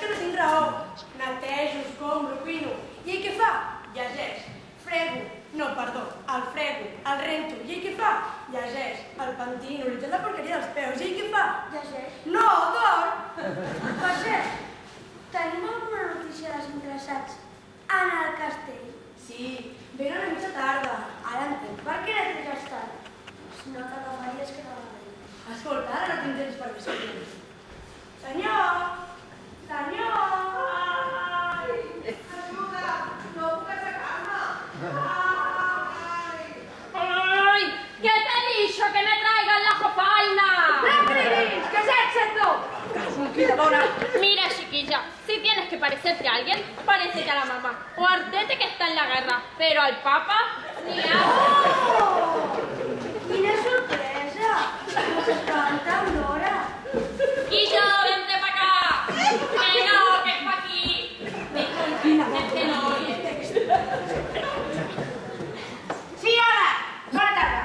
que no tinc raó. Netejo, escombro, cuino. I ell què fa? Llegeix. Frego. No, perdó. El frego, el rento. I ell què fa? Llegeix. El pentino, li té la porqueria dels peus. I ell què fa? Llegeix. No, dorm. Per cert, tenim alguna notícia dels interessats en el castell? Sí, venen a mitja tarda. Ara entenc. Per què l'he trigat tant? Es nota que faries que no va venir. Escolta, ara no tinc temps per discutir. Senyor! Senyor! Ai! Ajuda! No puc aixecar-me! ¡Ay! ¿Qué te he dicho? ¡Que me traigan la jofaina! ¡Reprimis! ¡Que se Tranquila, Mira, chiquilla, si tienes que parecerte a alguien, parécete a la mamá. O Ardete, que está en la guerra. Pero al papa, ni a... ¡Oh! ¡Quina sorpresa! ¡Canta, Aurora! ¡Guillo, vente para acá! ¡Que no, que es para aquí! Disculpe, es que no oye. Sí, hola! Bona tarda!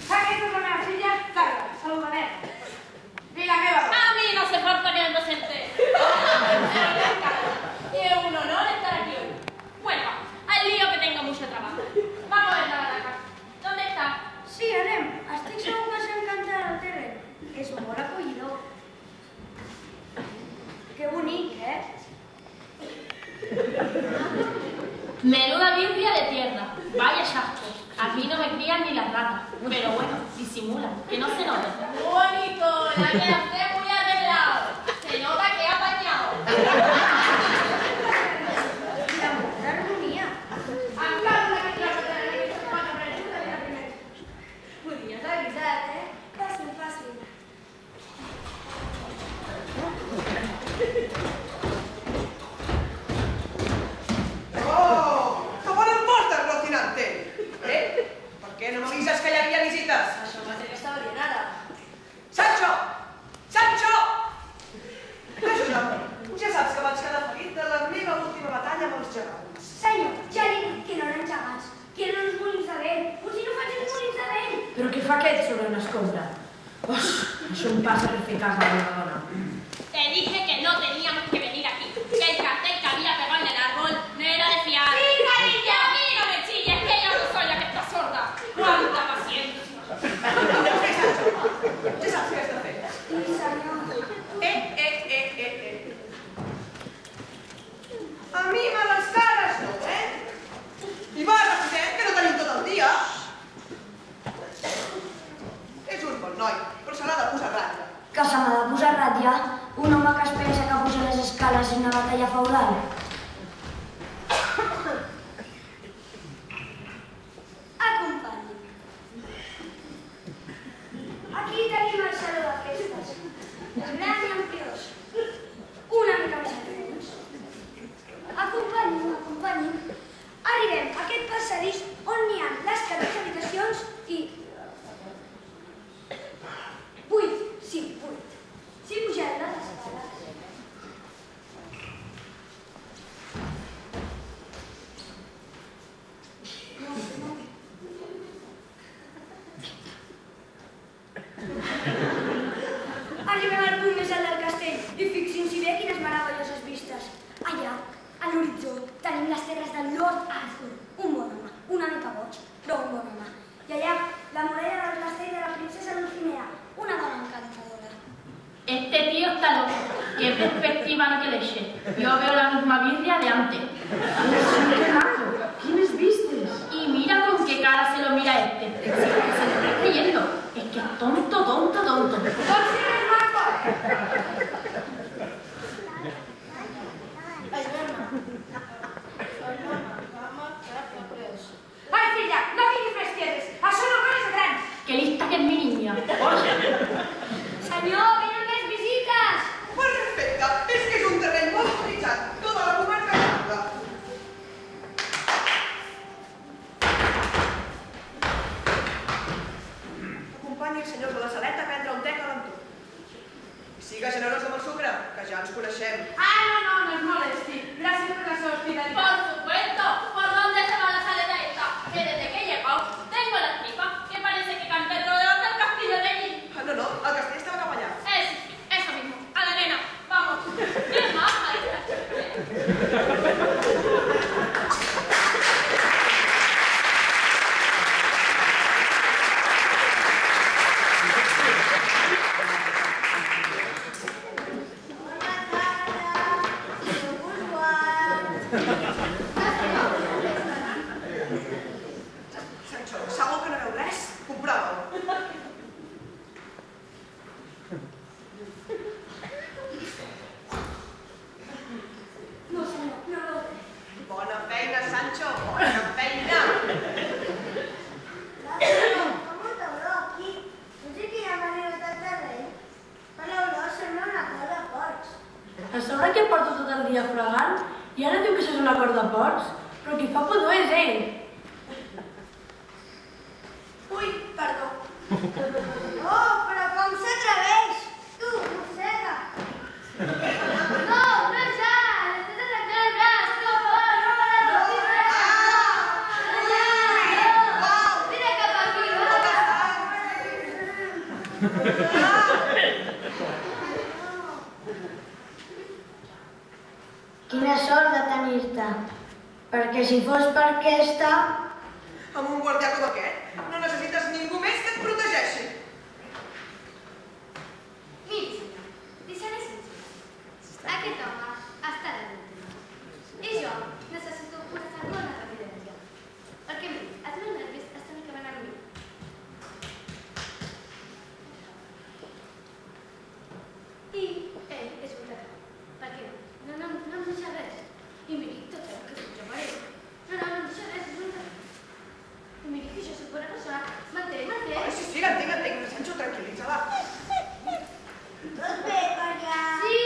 Aquesta és la meva filla, Carla, saludanet. I la meva... A mí no hace falta que me presente. Y es un honor estar aquí hoy. Bueno, al lío que tengo mucho trabajo. Vamos a ver la baraca. ¿Dónde está? Sí, anem. Estic segur que s'encantarà el terreny. És molt acollidor. Que bonic, eh? Menuda birria de tierra. Vaya chasco. Aquí no me crían ni las ratas. Pero bueno, disimulan, que no se note. Bonito, la queda usted muy arreglado. Se nota que ha bañado. La molta harmonia. Podries haver avisat, eh? Fàcil, fàcil. ¡Oh! ¡Toma la puerta, Rocinante! ¿Por qué no me avisas que ya había visitas? Això mateix estava dient ara. Sancho! Sancho! Ajuda'm. Ja saps que vaig quedar ferit de la meva última batalla amb els gegants. Senyor, ja li dic que no eren gegants, que eren uns molins de vent. Uns inofensius molins de vent. Però què fa aquest sobre una escombra? Això em passa per fer cas a la dona. Te dije que no teníamos que venir aquí. Que el cartel que había pegado en el árbol no era de fiar. Sí, carilla. A mí no me chilles, que yo no soy la que está sorda. ¡Cuánta paciencia! Ja saps què has de fer. Sí, senyor. A mi males cares no, I va, repetem, que no tenim tot el dia. És un bon noi, però se l'ha de posar ratlla. Que se m'ha de posar ratlla? Un home que es pensa que puja les escales en una batalla feudal? Acompanyi. Aquí tenim el saló de festes. És gran i ampliós. Una mica més fons. Acompanyi'm, acompanyi'm. Arribem a aquest passadís on n'hi ha les 14 habitacions i... 8, sí, 8. Si pugem les escales. Arribem al punt més alt del castell i fixin-s'hi bé quines meravelloses vistes. Allà, a l'horitzó, tenim les terres del Lord Arthur, un bon home, una mica boig, però un bon home. I allà, la muralla del castell de la princesa Dulcinea, una dona encantadora. Este tío está loco. Qué perspectiva no que le eche. Yo veo la misma birria de antes. ¡Qué maco! ¿Quienes vistes? Y mira con qué cara se lo mira este. Se lo está creyendo. Es que es tonto, tonto, tonto. Ai, filla, no fiquis més quietes. Això no és grans. Qué lista que es mi niña. Senyor, venen més visites. Perfecte, és que és un terreny molt utilitzat, tota la comarca de Acompanyi els senyors de la saleta a prendre un te calentó. I siga Sancho, segur que no veu res? Comprova-ho. No, senyor, no veu res. Bona feina, Sancho, bona feina. Senyor, fa molta olor aquí. No sé quina manera de rei. Per l'olor sembla una cosa de porcs. A sobre que porto tot el dia fregant i ara diu que això és una cor de porcs? Però qui fa pudor és ell. Ui, perdó. Oh, però com s'atreveix? Tu, mossega. No, no ja! Estàs arrencant el braç! No, vine cap aquí, va! Quina sort de tenir-te. Perquè si fos per aquesta... Amb un guardià com aquest, no necessites ningú més que et protegeixi. Miri, senyor, deixaré sense. Aquest home està de l'última. I jo necessito una segona residència. Perquè, miri, els meus nervis estan acabant amb mi. I ell és un terror. Per què no? No em deixa res. I miri, tot el que jo faré. No em deixa res, és un terror. I miri que jo soc bona persona. M'entén? Ai, sí, entenc, Sancho, tranquil·litza-la. Tot bé, perquè... Sí,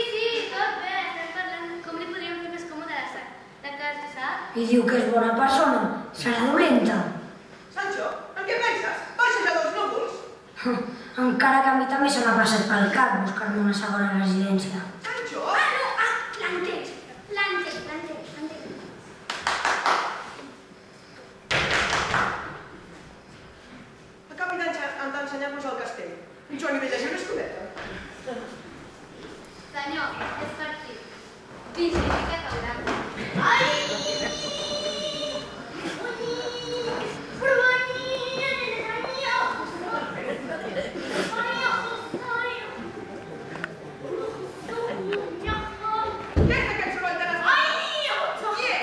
tot bé. Estem parlant com li podríem fer més còmode la casa, sap? I diu que és bona persona. Serà dolenta. Sancho, en què penses? Baixes a dos núvols. Encara que a mi també se m'ha passat pel cap buscar-me una segona residència. Sancho! L'entenc. Acabi d'ensenyar-nos el castell. Jo li veig llegir una estoneta. Senyor, és per aquí. Vingui, que caurà. Ai! Què és aquest soroll de les... Qui és?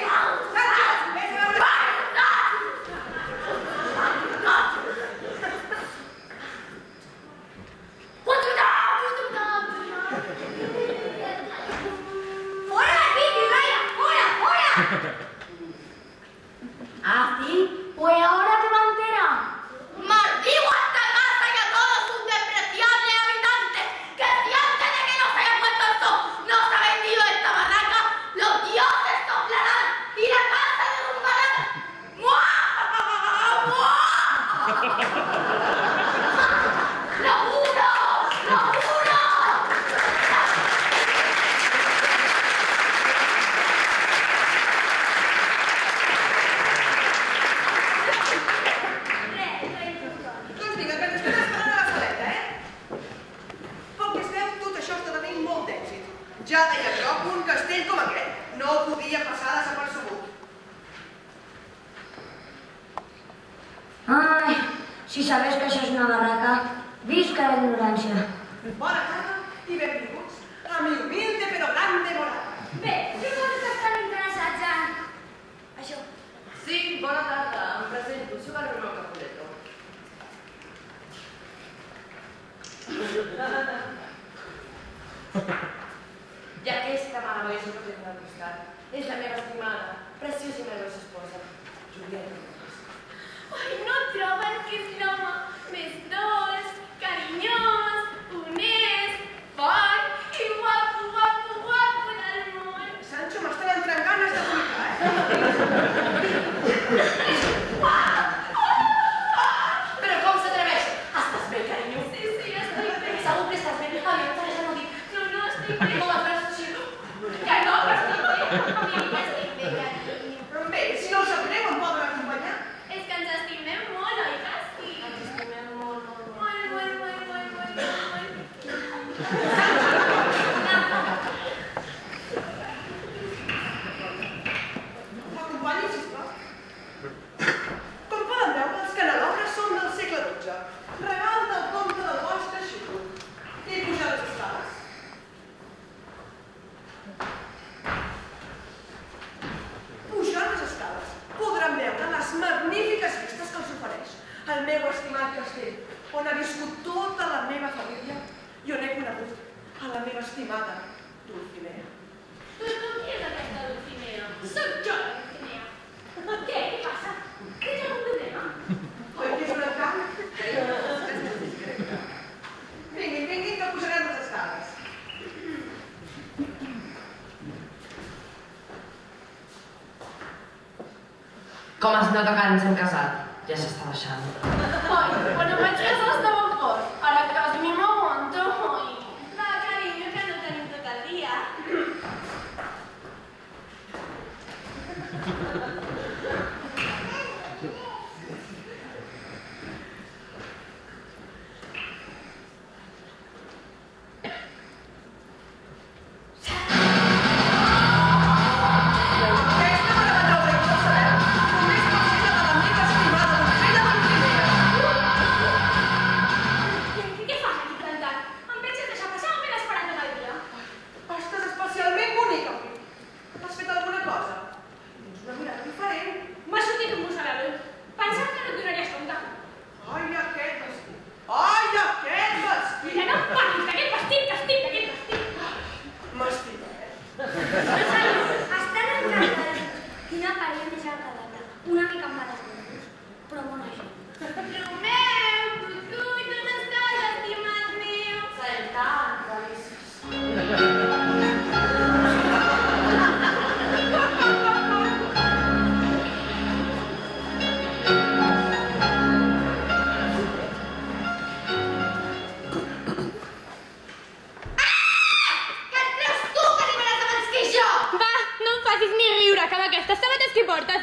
Sancho, vés a veure... Fora d'aquí, Pirraia! Fora! Ah, sí? Pues ahora te va a enterar. ¡Maldigo a esta casa y a todos sus despreciables habitantes! ¡Que si antes de que nos haya puesto el sol nos ha vendido esta barraca, los dioses soplarán y la casa derrumbarán! ¡Muah! ¡Lo juro! ¡Lo juro! Doncs vinga, que ens estem esperant a la saleta, Pel que es veu, tot això està tenint molt d'èxit. Ja deia jo que un castell com aquest no podia passar desapercebut. Ai, si sabés que això és una barraca, visca la ignorància. Bona tarda i benvinguts a mi humilde però grande morada. Bé, si vosaltres estan interessats en... això. Sí, bona tarda. Em presento. Soc el Romeu Capuleto. I aquesta meravellosa presenta al costat és la meva estimada, preciosa i nervosa esposa, Julieta. Ai, no troben que és l'home més dolç, carinyós, honest, fort i guapo del món? Sancho, m'estan entrant ganes de vomitar, Però com s'atreveix? Estàs bé, carinyo? Sí, estic bé. Segur que estàs bé? Aviam, Teresa, no dic. No, estic bé. Com et veus així? Que no, que estic bé. Miri que estic bé, carinyo. Però bé, si no us sap greu, em poden acompanyar? És que ens estimem molt, oi que sí? Ens estimem molt. Com es nota que ens hem casat? Ja s'està baixant. Ai, quan em vaig casar estava fort. Ara a casa mi m'aguanto. Va, carinyo, que no tenim tot el dia.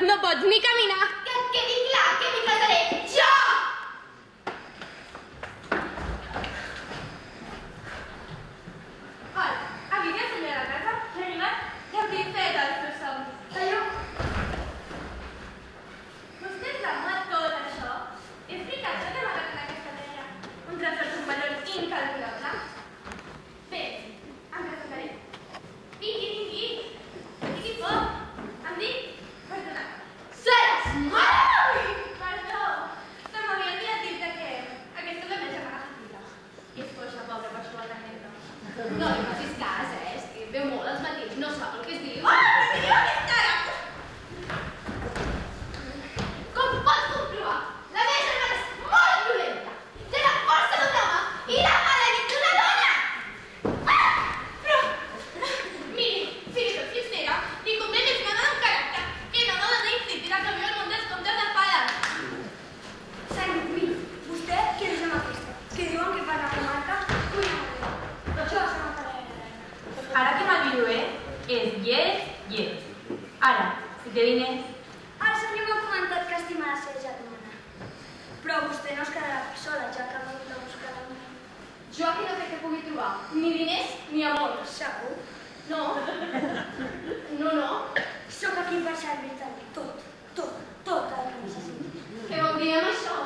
No pots ni caminar. Que quedi clar que m'hi casaré jo! Hola, aquí que és la casa? He arribat? Ja he fet el seu somni. Senyor, Vostè és l'amo de tot això? És veritat que t'hem agarrat en aquesta terra? Un tresor d'un valor incalculable? Bé, em presentaré. Vingui. Tingui por. Em dic? Perdona. Sares! Ai! Perdó. Se m'havia olvidat dir-te que aquesta és la meva germana petita. I és coixa, pobra, per això la neta. No li facis cas, és que veu molt als matins, no sap el que es diu. Ah, però teniu aquesta ara! Com pots comprovar, la meva germana és molt violenta. Té la força d'un home i la mala nit d'una dona. Miri, si li soc sincera, li convé més una dona amb caràcter que no una dona insípida que viu al món dels contes de fades. Senyor, miri, vostè qui és amb aquesta? Que diuen que per la comarca cuina molt bé. Això és una parella. Ara que m'ha dit és yes. Ara, si té diners... El senyor m'ha comentat que estima la seva germana. Però vostè no es quedarà sola, ja que ha vingut a buscar la meva. Jo aquí no crec que pugui trobar ni diners ni amor. Segur? No. Sóc aquí per servir-te tot el que necessitis. Què vol dir amb això?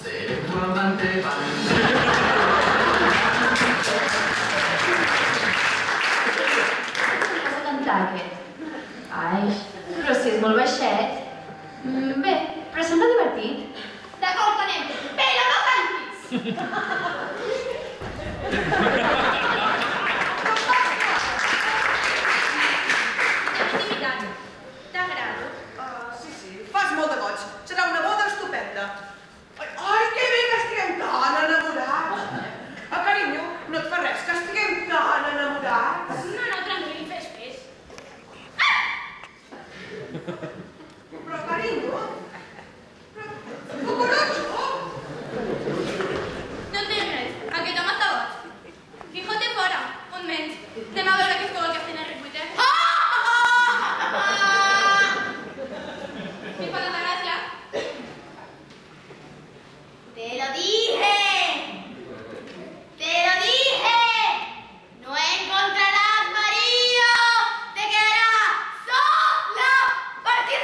Seré tu amante, Has de cantar, aquest? Ai, però si és molt baixet. Bé, però sembla divertit. D'acord, anem, però no cantis! T'agrado? Sí, fas molt de goig. Serà una boda estupenda. Ai, que bé que estiguem tan enamorats. Carinyo, no et fa res que estiguem tan enamorats. No, tranquil, fes. Però, carinyo... Cucurutxo! No et diré res, aquest home està boig. Quijote fora, un menys. Anem a veure què es cou el castell Enric VIII. ¿Qué fue tanta gracia? ¡Te lo dije! ¡Te lo dije! ¡No encontrarás marido! ¡Te quedarás sola! ¡Porque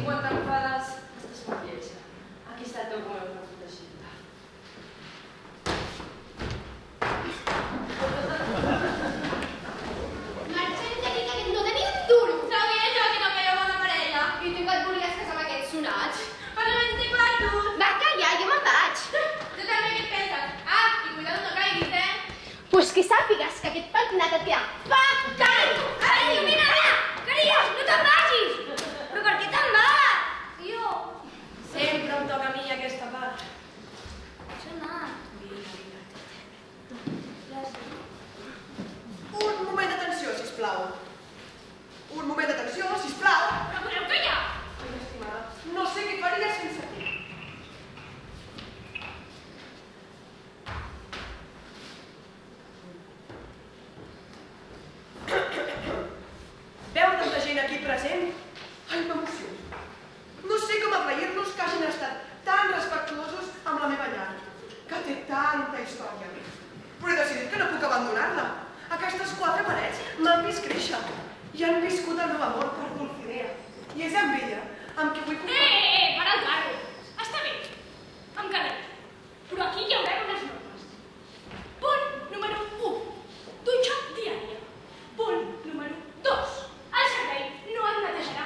quan t'enfades, estàs molt lletja. Aquí està el teu comeu per protegir-te. Marxem d'aquí que no tenim un duro. Sabia jo que no queia bona parella. I tu que et volies casar amb aquests sonats? Per no estic perdut. Va, calla, jo me'n vaig. Tu també què et penses? Ah, i cuidado no caiguis, Pues que sàpigues que aquest pentinat et queda fatal! Carinyo, mira, mira! Carinyo, no te'n vagis! Però per què te'n vas? Tio! Sempre em toca a mi aquesta part. Això anat. Un moment d'atenció, sisplau. Un moment d'atenció, sisplau. Però podeu callar! Ai, estimada, no sé què faria sense tu. Veu tanta gent aquí present? Ai, m'emociono. No sé com agrair-los que hagin estat tan respectuosos amb la meva llar, que té tanta història. Però he decidit que no puc abandonar-la. Aquestes 4 parets m'han vist créixer i han viscut el meu amor per Dulcinea. I és amb ella amb qui vull compartir. Para el carro! Està bé, em quedaré. Però aquí hi haurà unes normes. Punt número 1. Dutxa diària. Punt número 2. El servei no et netejarà.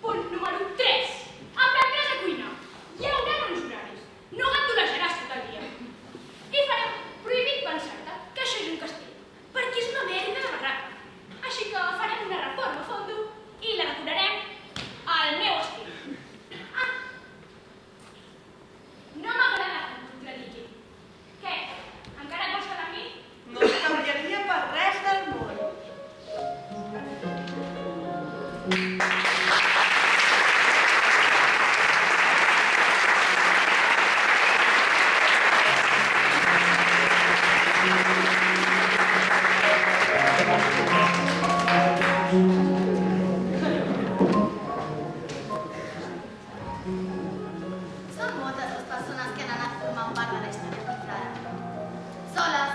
Punt número 3. Aprendràs a cuinar. Hi haurà uns horaris. No gandolejaràs tot el dia. I farem prohibit pensar-te que això és un castell, perquè és una merda de barraca. Així que farem una reforma a fondo i la decorarem al meu estil. Ah! No m'agrada que em contradigui. Què? Encara et vols quedar amb mi? No et canviaria per res del món. Són moltes les persones que han anat formant part de la història fins ara. Soles,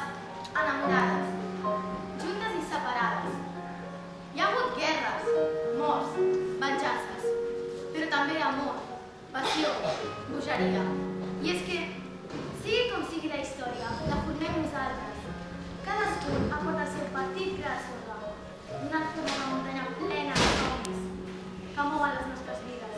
enamorades, juntes i separades. Hi ha hagut guerres, morts, venjances, però també amor, passió, bogeria. I és que, sigui com sigui la història, la formem nosaltres. Cadascú aporta el seu petit gra de sorra, donant forma a una muntanya plena de somnis que mouen les nostres vides.